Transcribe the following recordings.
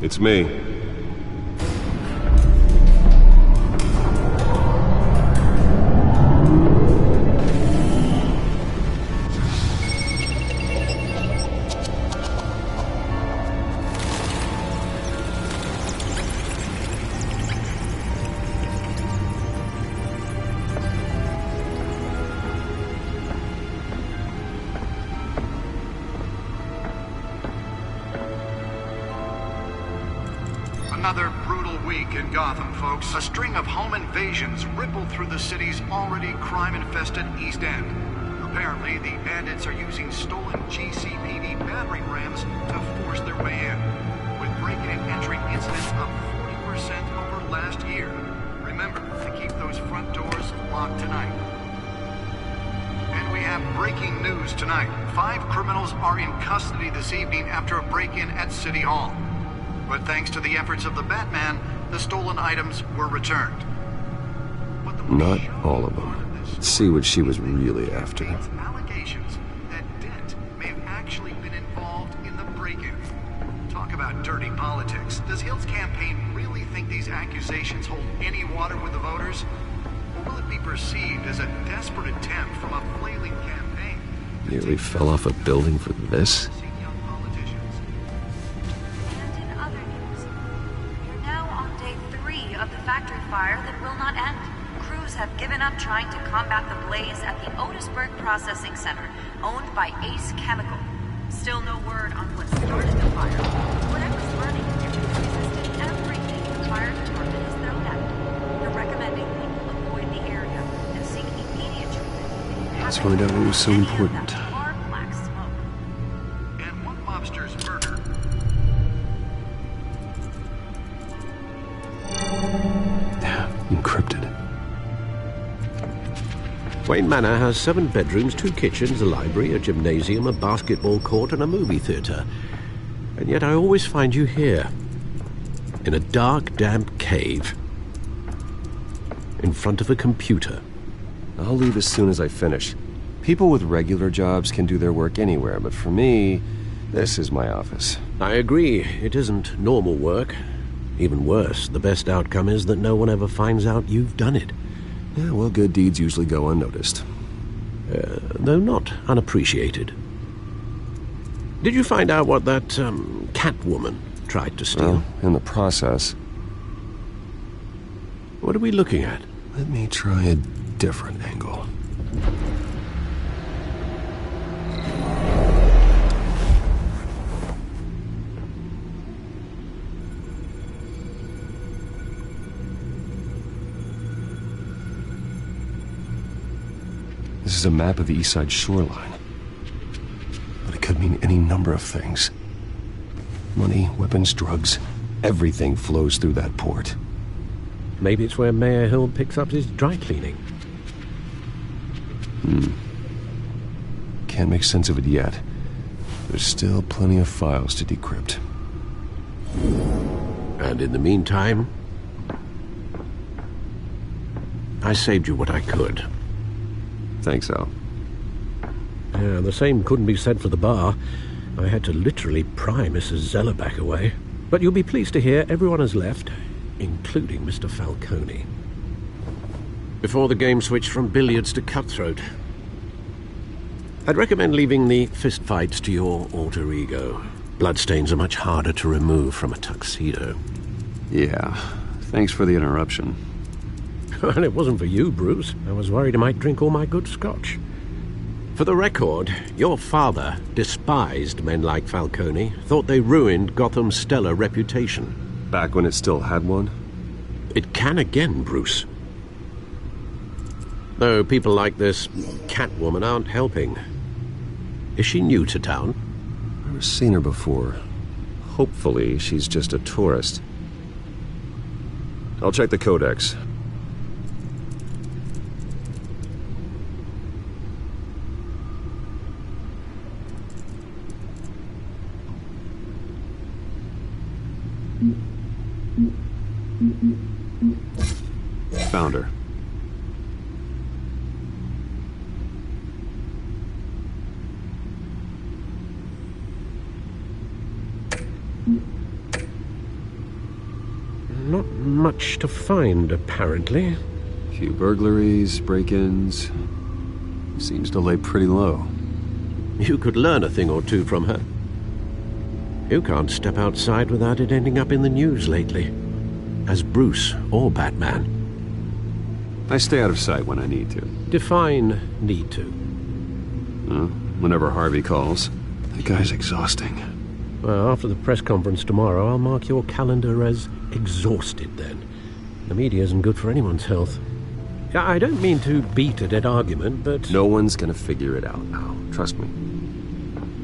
It's me. Another brutal week in Gotham, folks. A string of home invasions rippled through the city's already crime-infested East End. Apparently, the bandits are using stolen GCPD battering rams to force their way in, with break-in and entry incidents up 40% over last year. Remember to keep those front doors locked tonight. And we have breaking news tonight. 5 criminals are in custody this evening after a break-in at City Hall. But thanks to the efforts of the Batman, the stolen items were returned. Not all of them. Let's see what she was really after. Allegations that Dent may have actually been involved in the break-in. Talk about dirty politics. Does Hill's campaign really think these accusations hold any water with the voters? Or will it be perceived as a desperate attempt from a flailing campaign? Nearly fell off a building for this? Fire that will not end. Crews have given up trying to combat the blaze at the Otisburg Processing Center, owned by Ace Chemical. Still no word on what started the fire. Whatever's burning is resisting everything the fire department has thrown at it. They're recommending people avoid the area and seek immediate treatment. Let's find out what was so important. Black smoke. And one mobster's murder. Encrypted. Wayne Manor has 7 bedrooms, 2 kitchens, a library, a gymnasium, a basketball court, and a movie theater. And yet I always find you here, in a dark, damp cave, in front of a computer. I'll leave as soon as I finish. People with regular jobs can do their work anywhere, but for me, this is my office. I agree, it isn't normal work. Even worse, the best outcome is that no one ever finds out you've done it. Yeah, well, good deeds usually go unnoticed. Though not unappreciated. Did you find out what that, Catwoman tried to steal? Well, in the process. What are we looking at? Let me try a different angle. This is a map of the East Side shoreline. But it could mean any number of things. Money, weapons, drugs, everything flows through that port. Maybe it's where Mayor Hill picks up his dry cleaning. Can't make sense of it yet. There's still plenty of files to decrypt. And in the meantime, I saved you what I could. Thanks, Al. Yeah, the same couldn't be said for the bar. I had to literally pry Mrs. Zeller back away. But you'll be pleased to hear everyone has left, including Mr. Falcone. Before the game switched from billiards to cutthroat. I'd recommend leaving the fistfights to your alter ego. Bloodstains are much harder to remove from a tuxedo. Yeah, thanks for the interruption. Well, it wasn't for you, Bruce. I was worried I might drink all my good scotch. For the record, your father despised men like Falcone, thought they ruined Gotham's stellar reputation. Back when it still had one? It can again, Bruce. Though people like this Catwoman aren't helping. Is she new to town? I've never seen her before. Hopefully, she's just a tourist. I'll check the codex. Found her. much to find, apparently. A few burglaries, break-ins. Seems to lay pretty low. You could learn a thing or two from her. You can't step outside without it ending up in the news lately. As Bruce or Batman. I stay out of sight when I need to. Define need to. Whenever Harvey calls. That guy's exhausting. Well, after the press conference tomorrow, I'll mark your calendar as exhausted then. The media isn't good for anyone's health. I don't mean to beat a dead argument, but... No one's gonna figure it out now. Trust me.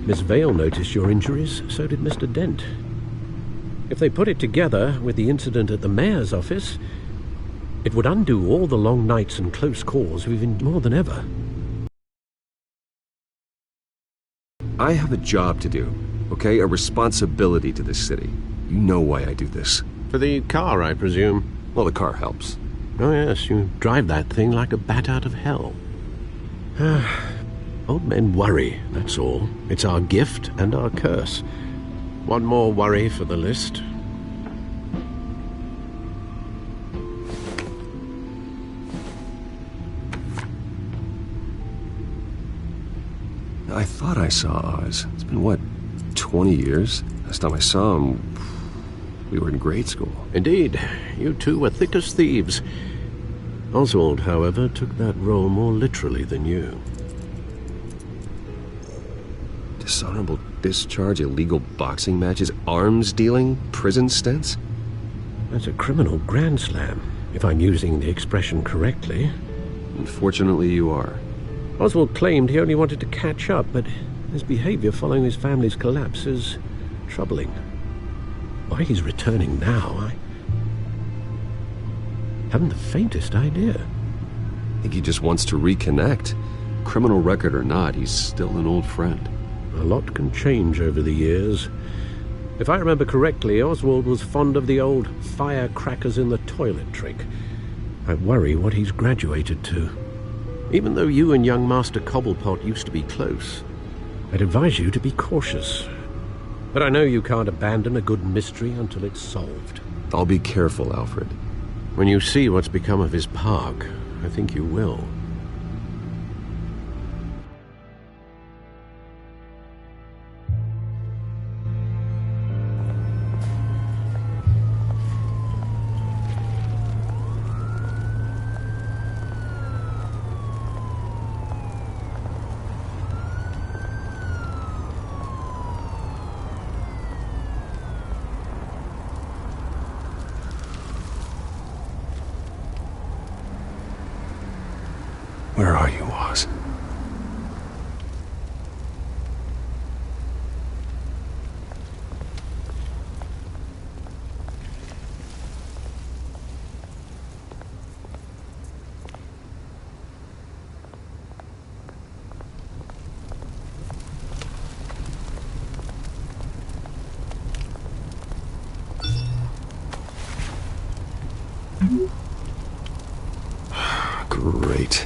Miss Vale noticed your injuries, so did Mr. Dent. If they put it together with the incident at the mayor's office, it would undo all the long nights and close calls we've endured more than ever. I have a job to do, okay? A responsibility to this city. You know why I do this. For the car, I presume. Well, the car helps. Oh yes, you drive that thing like a bat out of hell. Old men worry, that's all. It's our gift and our curse. One more worry for the list. I thought I saw Oz. It's been, what, 20 years? Last time I saw him, we were in grade school. Indeed, you two were thick as thieves. Oswald, however, took that role more literally than you. Dishonorable discharge, illegal boxing matches, arms dealing, prison stints? That's a criminal grand slam, if I'm using the expression correctly. Unfortunately, you are. Oswald claimed he only wanted to catch up, but his behavior following his family's collapse is troubling. Why he's returning now, I haven't the faintest idea. I think he just wants to reconnect. Criminal record or not, he's still an old friend. A lot can change over the years. If I remember correctly, Oswald was fond of the old firecrackers in the toilet trick. I worry what he's graduated to. Even though you and young Master Cobblepot used to be close, I'd advise you to be cautious. But I know you can't abandon a good mystery until it's solved. I'll be careful, Alfred. When you see what's become of his park, I think you will. Where are you, Oz? Great.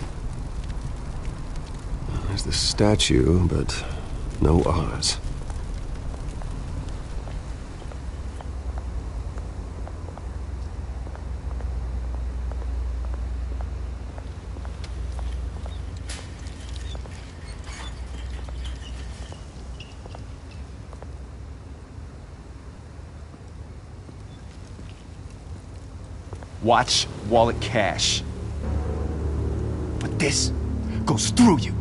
There's the statue, but no Oz. Watch, wallet, cash. But this goes through you.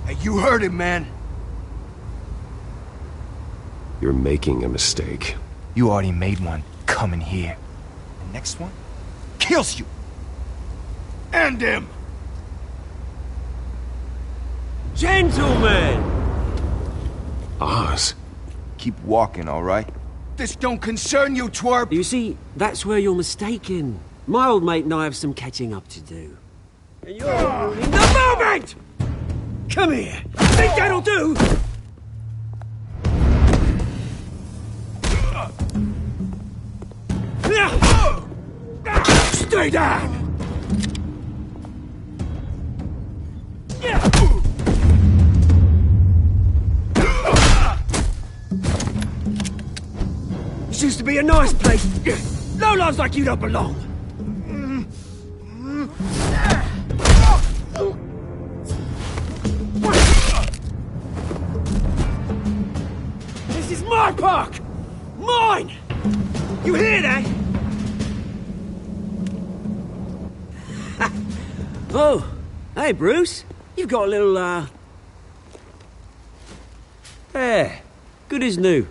Hey, you heard him, man. You're making a mistake. You already made one coming here. The next one kills you. And him. Gentlemen! Oz? Keep walking, all right? This don't concern you, twerp! You see, that's where you're mistaken. My old mate and I have some catching up to do. And you're ruining the moment! Come here! Think that'll do? Stay down! to be a nice place. Lowlifes like you don't belong. This is my park! Mine! You hear that? Oh, hey, Bruce. You've got a little, There. Good as new.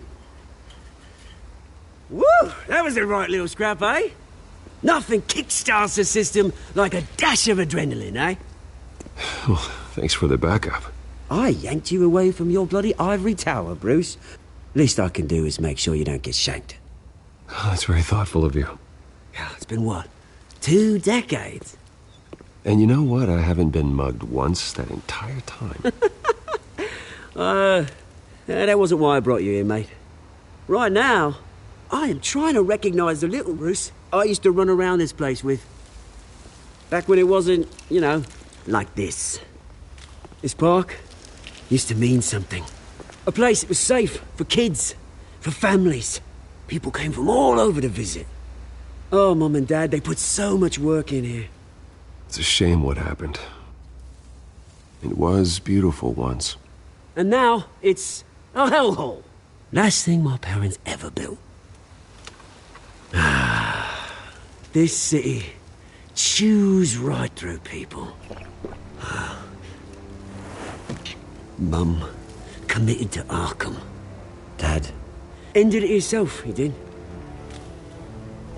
Woo! That was a right little scrap, eh? Nothing kickstarts the system like a dash of adrenaline, eh? Well, thanks for the backup. I yanked you away from your bloody ivory tower, Bruce. Least I can do is make sure you don't get shanked. Oh, that's very thoughtful of you. Yeah, it's been what? 2 decades? And you know what? I haven't been mugged once that entire time. That wasn't why I brought you here, mate. Right now, I am trying to recognize the little Bruce I used to run around this place with. Back when it wasn't, you know, like this. This park used to mean something. A place that was safe for kids, for families. People came from all over to visit. Oh, Mum and Dad, they put so much work in here. It's a shame what happened. It was beautiful once. And now, it's a hellhole. Last thing my parents ever built. This city chews right through people. Mum committed to Arkham. Dad ended it himself, he did.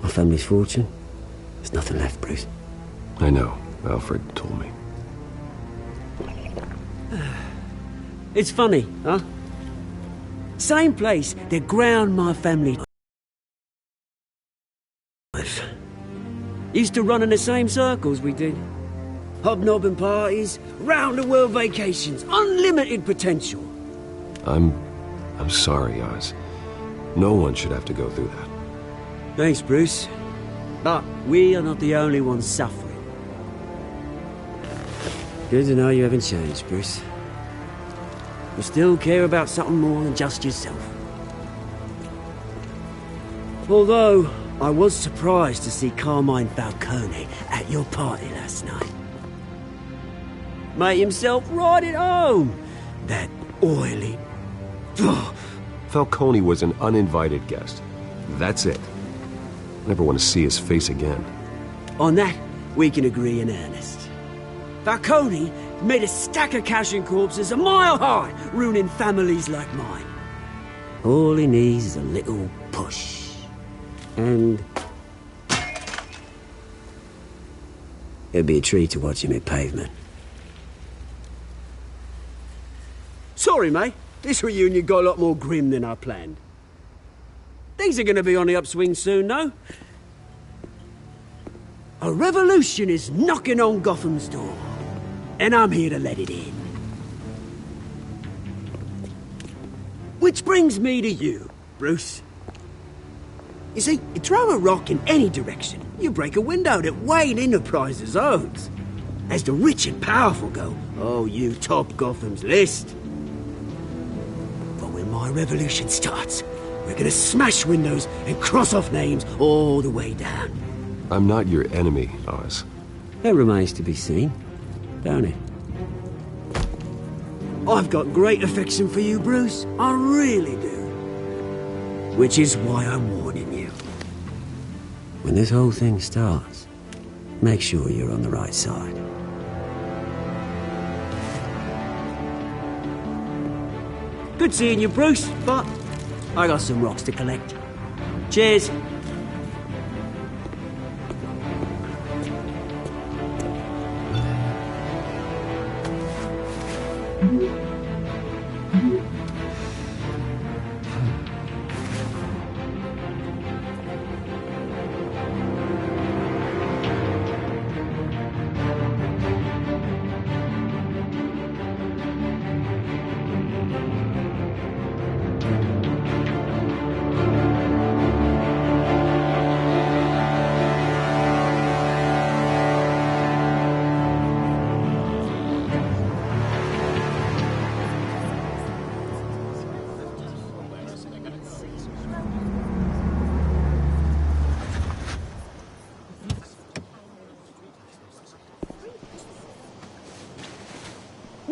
My family's fortune, there's nothing left, Bruce. I know. Alfred told me. It's funny, huh? Same place that ground my family life. Used to run in the same circles we did. Hobnobbing parties, round-the-world vacations, unlimited potential. I'm sorry, Oz. No one should have to go through that. Thanks, Bruce. But we are not the only ones suffering. Good to know you haven't changed, Bruce. You still care about something more than just yourself. Although, I was surprised to see Carmine Falcone at your party last night. Made himself right at home. That oily... Falcone was an uninvited guest. That's it. Never want to see his face again. On that, we can agree in earnest. Falcone made a stack of cash and corpses a mile high, ruining families like mine. All he needs is a little push. And... it'd be a treat to watch him hit pavement. Sorry, mate. This reunion got a lot more grim than I planned. Things are gonna be on the upswing soon, though. A revolution is knocking on Gotham's door. And I'm here to let it in. Which brings me to you, Bruce. You see, you throw a rock in any direction, you break a window that Wayne Enterprises owns. As the rich and powerful go, oh, you top Gotham's list. But when my revolution starts, we're gonna smash windows and cross off names all the way down. I'm not your enemy, Oz. That remains to be seen, don't it? I've got great affection for you, Bruce. I really do. Which is why I'm warning you. When this whole thing starts, make sure you're on the right side. Good seeing you, Bruce, but I got some rocks to collect. Cheers.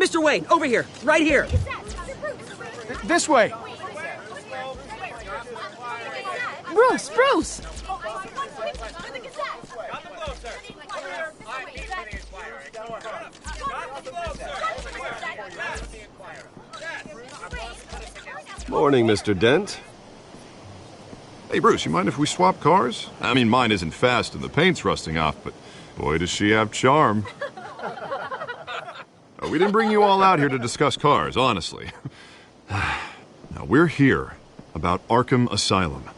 Mr. Wayne, over here, right here. This way. Bruce! Morning, Mr. Dent. Hey, Bruce, you mind if we swap cars? I mean, mine isn't fast and the paint's rusting off, but boy, does she have charm. We didn't bring you all out here to discuss cars, honestly. Now, we're here about Arkham Asylum.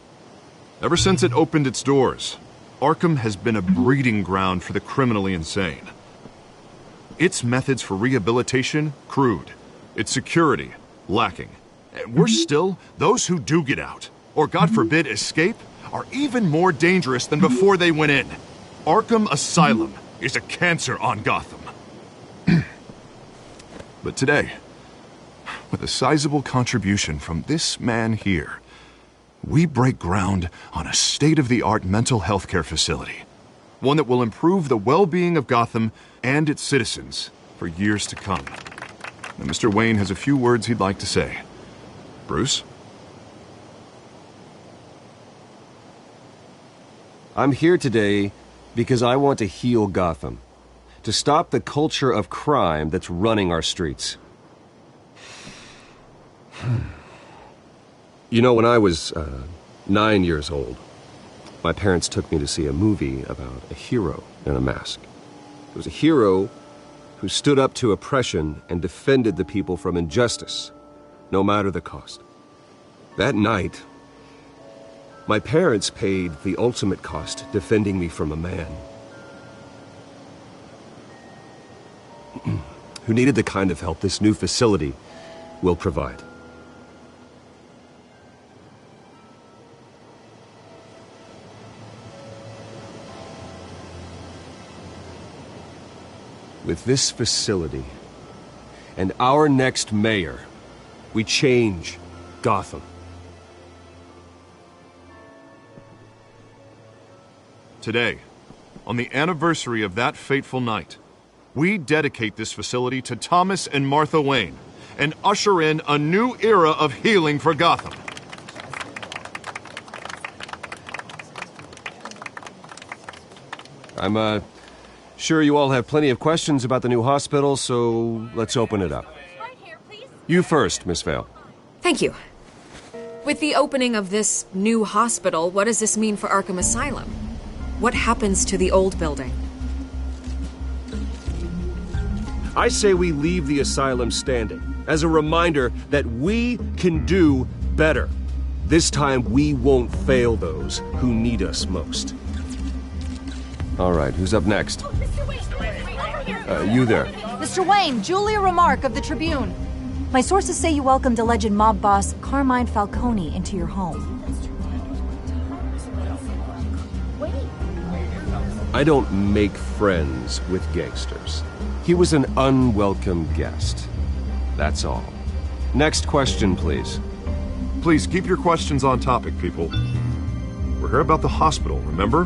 Ever since it opened its doors, Arkham has been a breeding ground for the criminally insane. Its methods for rehabilitation, crude. Its security, lacking. And worse still, those who do get out, or God forbid escape, are even more dangerous than before they went in. Arkham Asylum is a cancer on Gotham. But today, with a sizable contribution from this man here, we break ground on a state-of-the-art mental health care facility. One that will improve the well-being of Gotham and its citizens for years to come. Now, Mr. Wayne has a few words he'd like to say. Bruce? I'm here today because I want to heal Gotham. To stop the culture of crime that's running our streets. You know, when I was 9 years old, my parents took me to see a movie about a hero in a mask. It was a hero who stood up to oppression and defended the people from injustice, no matter the cost. That night, my parents paid the ultimate cost defending me from a man who needed the kind of help this new facility will provide. With this facility and our next mayor, we change Gotham. Today, on the anniversary of that fateful night, we dedicate this facility to Thomas and Martha Wayne and usher in a new era of healing for Gotham. I'm sure you all have plenty of questions about the new hospital, so let's open it up. You first, Miss Vale. Thank you. With the opening of this new hospital, what does this mean for Arkham Asylum? What happens to the old building? I say we leave the asylum standing as a reminder that we can do better. This time we won't fail those who need us most. All right, who's up next? You there. Mr. Wayne, Julia Remark of the Tribune. My sources say you welcomed alleged mob boss Carmine Falcone into your home. I don't make friends with gangsters. He was an unwelcome guest. That's all. Next question, please. Please keep your questions on topic, people. We're here about the hospital, remember?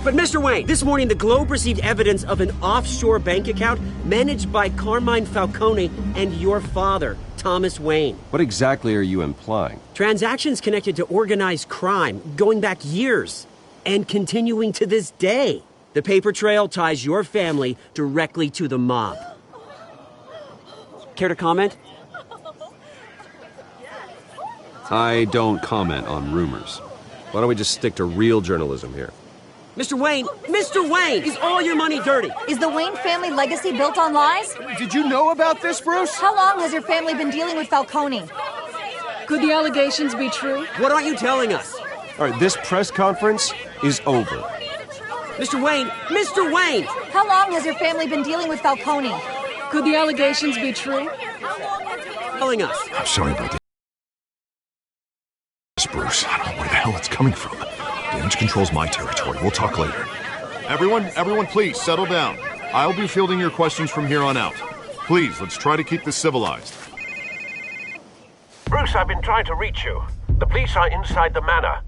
But Mr. Wayne, this morning the Globe received evidence of an offshore bank account managed by Carmine Falcone and your father, Thomas Wayne. What exactly are you implying? Transactions connected to organized crime going back years and continuing to this day. The paper trail ties your family directly to the mob. Care to comment? I don't comment on rumors. Why don't we just stick to real journalism here? Mr. Wayne, is all your money dirty? Is the Wayne family legacy built on lies? Did you know about this, Bruce? How long has your family been dealing with Falcone? Could the allegations be true? What aren't you telling us? All right, this press conference is over. Mr. Wayne! How long has your family been dealing with Falcone? Could the allegations be true? Telling us. I'm sorry about this, Bruce. I don't know where the hell it's coming from. Damage control's my territory. We'll talk later. Everyone, please, settle down. I'll be fielding your questions from here on out. Please, let's try to keep this civilized. Bruce, I've been trying to reach you. The police are inside the manor.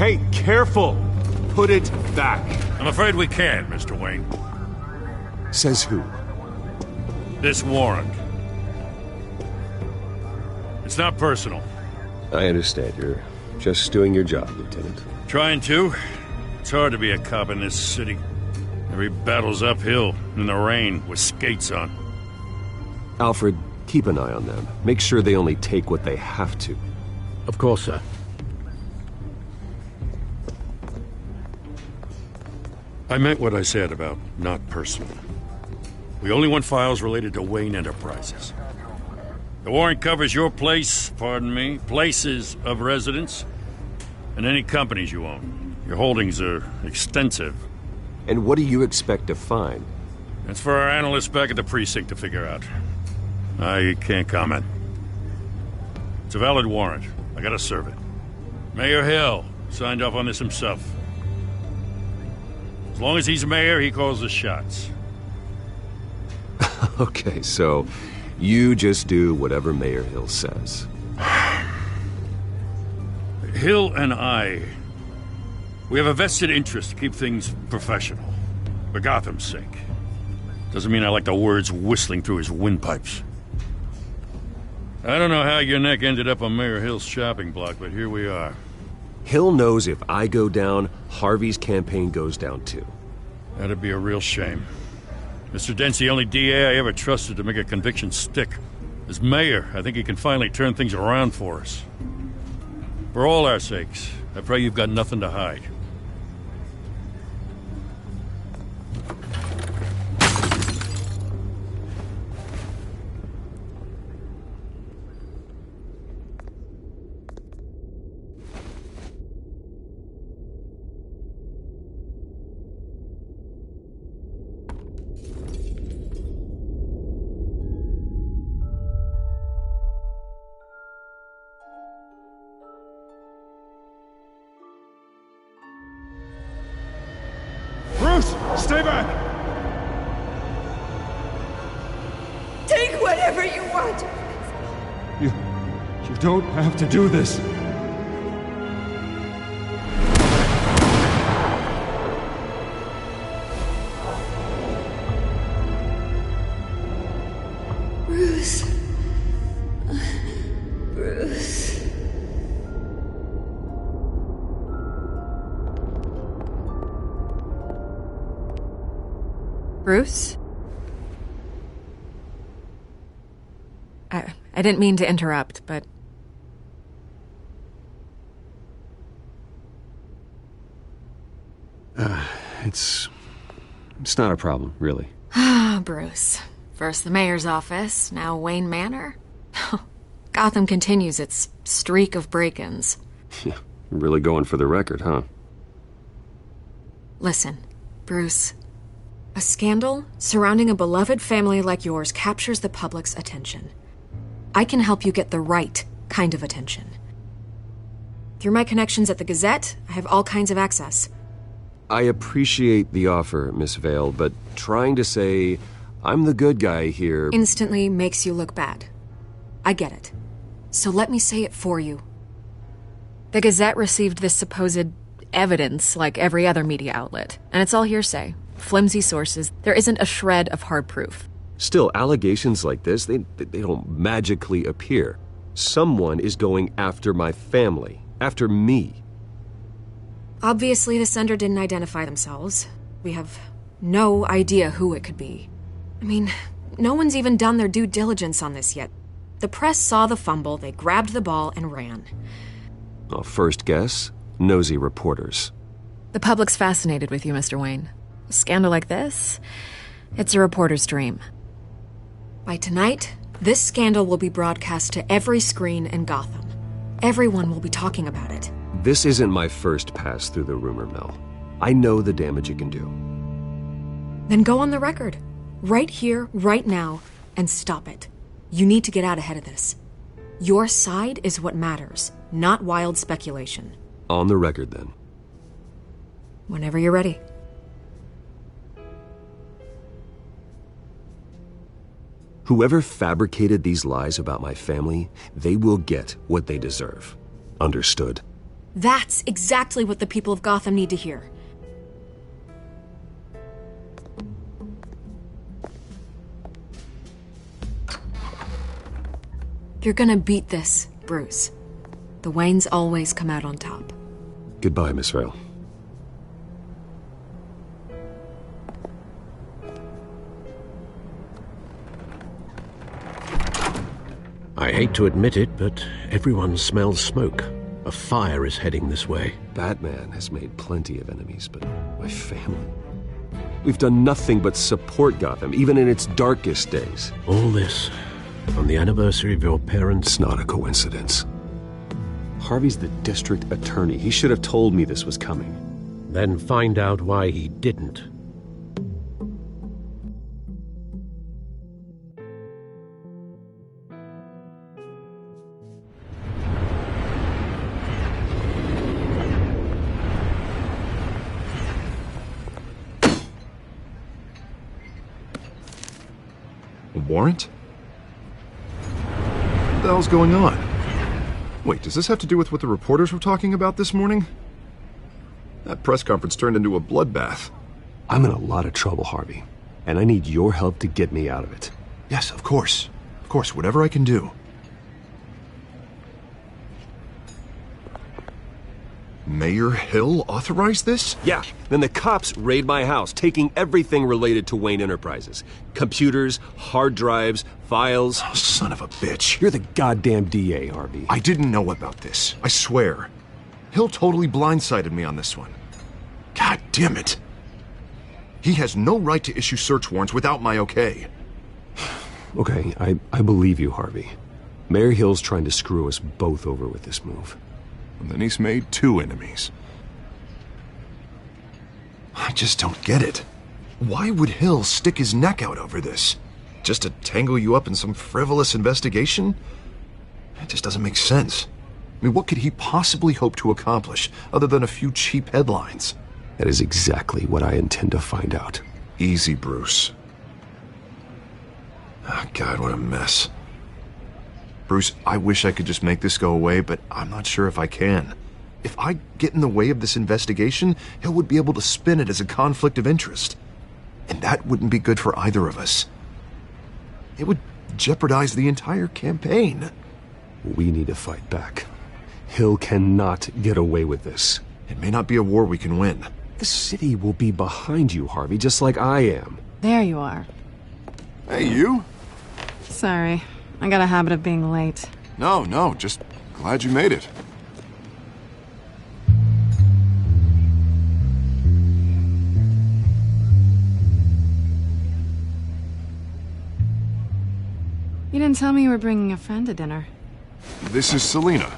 Hey, careful! Put it back. I'm afraid we can't, Mr. Wayne. Says who? This warrant. It's not personal. I understand. You're just doing your job, Lieutenant. Trying to. It's hard to be a cop in this city. Every battle's uphill, in the rain, with skates on. Alfred, keep an eye on them. Make sure they only take what they have to. Of course, sir. I meant what I said about not personal. We only want files related to Wayne Enterprises. The warrant covers your place, pardon me, places of residence, and any companies you own. Your holdings are extensive. And what do you expect to find? That's for our analysts back at the precinct to figure out. I can't comment. It's a valid warrant. I gotta serve it. Mayor Hill signed off on this himself. As long as he's mayor, he calls the shots. Okay, so you just do whatever Mayor Hill says. Hill and I, we have a vested interest to keep things professional. For Gotham's sake. Doesn't mean I like the words whistling through his windpipes. I don't know how your neck ended up on Mayor Hill's shopping block, but here we are. Hill knows if I go down, Harvey's campaign goes down too. That'd be a real shame. Mr. Dent's the only DA I ever trusted to make a conviction stick. As mayor, I think he can finally turn things around for us. For all our sakes, I pray you've got nothing to hide. Stay back! Take whatever you want! You don't have to do this. Bruce. Bruce. Bruce? I didn't mean to interrupt, but... It's not a problem, really. Ah, Bruce. First the mayor's office, now Wayne Manor. Gotham continues its streak of break-ins. Yeah, really going for the record, huh? Listen, Bruce. A scandal surrounding a beloved family like yours captures the public's attention. I can help you get the right kind of attention. Through my connections at the Gazette, I have all kinds of access. I appreciate the offer, Miss Vale, but trying to say I'm the good guy here... instantly makes you look bad. I get it. So let me say it for you. The Gazette received this supposed evidence like every other media outlet, and it's all hearsay. Flimsy sources. There isn't a shred of hard proof. Still, allegations like this, they don't magically appear. Someone is going after my family, after me. Obviously, the sender didn't identify themselves. We have no idea who it could be. I mean, no one's even done their due diligence on this yet. The press saw the fumble, they grabbed the ball and ran. Well, first guess, nosy reporters. The public's fascinated with you, Mr. Wayne. A scandal like this, it's a reporter's dream. By tonight, this scandal will be broadcast to every screen in Gotham. Everyone will be talking about it. This isn't my first pass through the rumor mill. I know the damage it can do. Then go on the record. Right here, right now, and stop it. You need to get out ahead of this. Your side is what matters, not wild speculation. On the record, then. Whenever you're ready. Whoever fabricated these lies about my family, they will get what they deserve. Understood? That's exactly what the people of Gotham need to hear. You're gonna beat this, Bruce. The Waynes always come out on top. Goodbye, Miss Vale. I hate to admit it, but everyone smells smoke. A fire is heading this way. Batman has made plenty of enemies, but my family... We've done nothing but support Gotham, even in its darkest days. All this on the anniversary of your parents'... It's not a coincidence. Harvey's the district attorney. He should have told me this was coming. Then find out why he didn't. A warrant? What the hell's going on? Wait, does this have to do with what the reporters were talking about this morning? That press conference turned into a bloodbath. I'm in a lot of trouble, Harvey, and I need your help to get me out of it. Yes, of course. Of course, whatever I can do. Mayor Hill authorized this? Yeah, then the cops raid my house, taking everything related to Wayne Enterprises. Computers, hard drives, files. Oh, son of a bitch. You're the goddamn DA, Harvey. I didn't know about this. I swear. Hill totally blindsided me on this one. God damn it. He has no right to issue search warrants without my okay. Okay, I believe you, Harvey. Mayor Hill's trying to screw us both over with this move. And then he's made 2 enemies. I just don't get it. Why would Hill stick his neck out over this? Just to tangle you up in some frivolous investigation? It just doesn't make sense. I mean, what could he possibly hope to accomplish other than a few cheap headlines? That is exactly what I intend to find out. Easy, Bruce. Oh, God, what a mess. Bruce, I wish I could just make this go away, but I'm not sure if I can. If I get in the way of this investigation, Hill would be able to spin it as a conflict of interest. And that wouldn't be good for either of us. It would jeopardize the entire campaign. We need to fight back. Hill cannot get away with this. It may not be a war we can win. The city will be behind you, Harvey, just like I am. There you are. Hey, you? Sorry. I got a habit of being late. No, just glad you made it. You didn't tell me you were bringing a friend to dinner. This is Selina.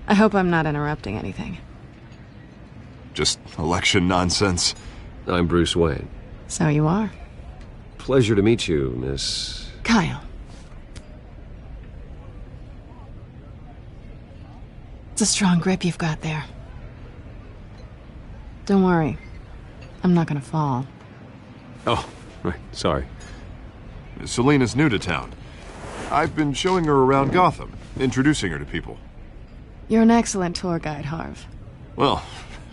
I hope I'm not interrupting anything. Just election nonsense. I'm Bruce Wayne. So you are. Pleasure to meet you, Miss... Kyle. It's a strong grip you've got there. Don't worry. I'm not gonna fall. Oh, right. Sorry. Selina's new to town. I've been showing her around Gotham, introducing her to people. You're an excellent tour guide, Harv. Well,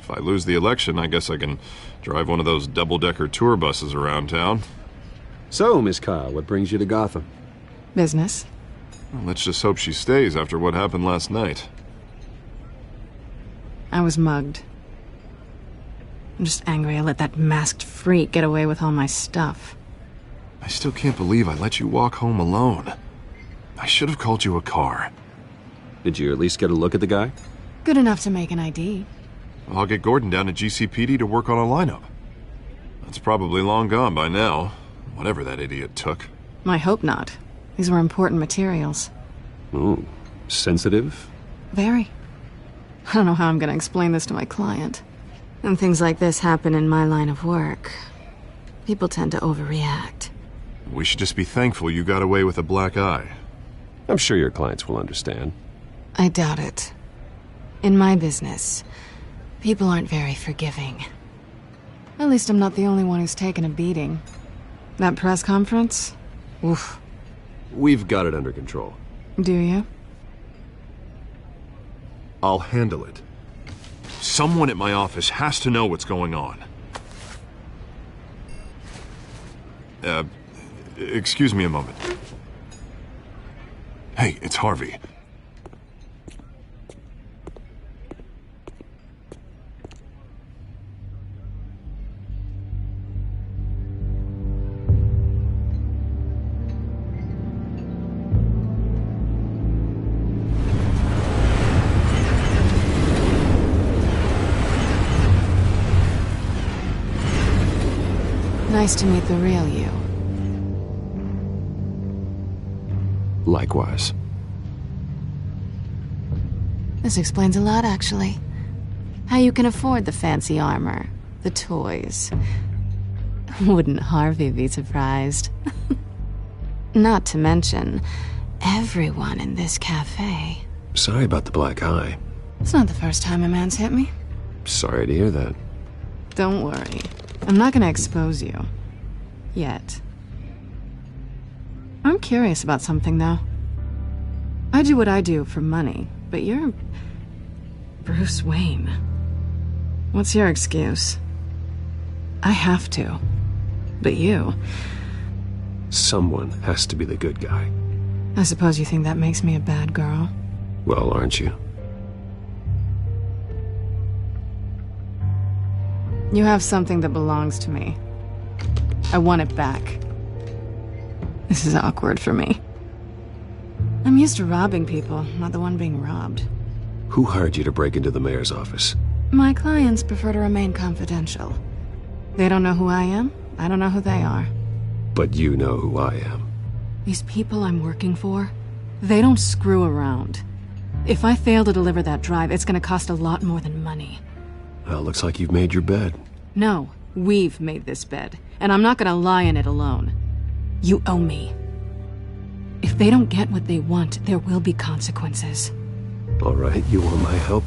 if I lose the election, I guess I can drive one of those double-decker tour buses around town. So, Miss Kyle, what brings you to Gotham? Business. Well, let's just hope she stays after what happened last night. I was mugged. I'm just angry I let that masked freak get away with all my stuff. I still can't believe I let you walk home alone. I should have called you a car. Did you at least get a look at the guy? Good enough to make an ID. I'll get Gordon down to GCPD to work on a lineup. That's probably long gone by now, whatever that idiot took. I hope not. These were important materials. Ooh, sensitive? Very. I don't know how I'm going to explain this to my client. When things like this happen in my line of work, people tend to overreact. We should just be thankful you got away with a black eye. I'm sure your clients will understand. I doubt it. In my business, people aren't very forgiving. At least I'm not the only one who's taken a beating. That press conference? Oof. We've got it under control. Do you? I'll handle it. Someone at my office has to know what's going on. Excuse me a moment. Hey, it's Harvey. Nice to meet the real you. Likewise. This explains a lot, actually. How you can afford the fancy armor, the toys. Wouldn't Harvey be surprised? Not to mention, everyone in this cafe. Sorry about the black eye. It's not the first time a man's hit me. Sorry to hear that. Don't worry. I'm not gonna expose you. Yet. I'm curious about something, though. I do what I do for money, but you're... Bruce Wayne. What's your excuse? I have to. But you... Someone has to be the good guy. I suppose you think that makes me a bad girl? Well, aren't you? You have something that belongs to me. I want it back. This is awkward for me. I'm used to robbing people, not the one being robbed. Who hired you to break into the mayor's office? My clients prefer to remain confidential. They don't know who I am, I don't know who they are. But you know who I am. These people I'm working for, they don't screw around. If I fail to deliver that drive, it's gonna cost a lot more than money. Well, looks like you've made your bed. No, we've made this bed, and I'm not gonna lie in it alone. You owe me. If they don't get what they want, there will be consequences. All right, you want my help?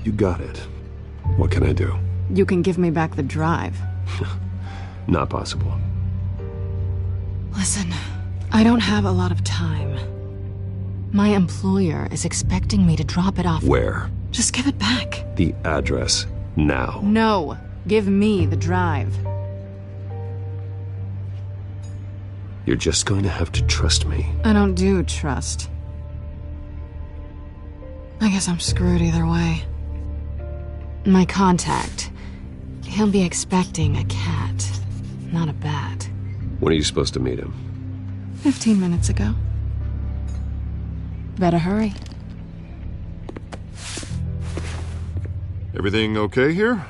You got it. What can I do? You can give me back the drive. Not possible. Listen, I don't have a lot of time. My employer is expecting me to drop it off. Where? Just give it back. The address, now. No, give me the drive. You're just going to have to trust me. I don't do trust. I guess I'm screwed either way. My contact, he'll be expecting a cat, not a bat. When are you supposed to meet him? 15 minutes ago. Better hurry. Everything okay here?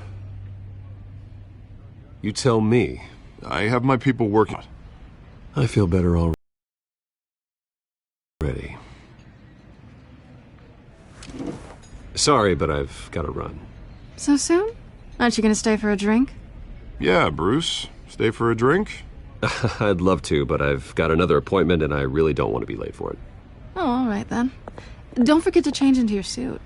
You tell me. I have my people working. I feel better already. Sorry, but I've got to run. So soon? Aren't you gonna stay for a drink? Yeah, Bruce. Stay for a drink? I'd love to, but I've got another appointment and I really don't want to be late for it. Oh, all right then. Don't forget to change into your suit.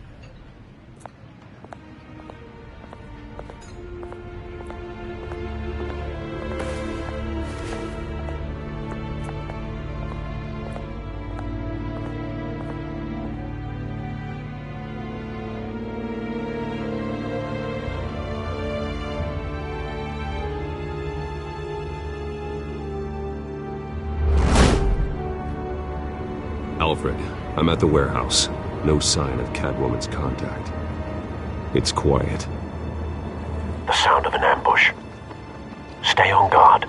Alfred, I'm at the warehouse. No sign of Catwoman's contact. It's quiet. The sound of an ambush. Stay on guard.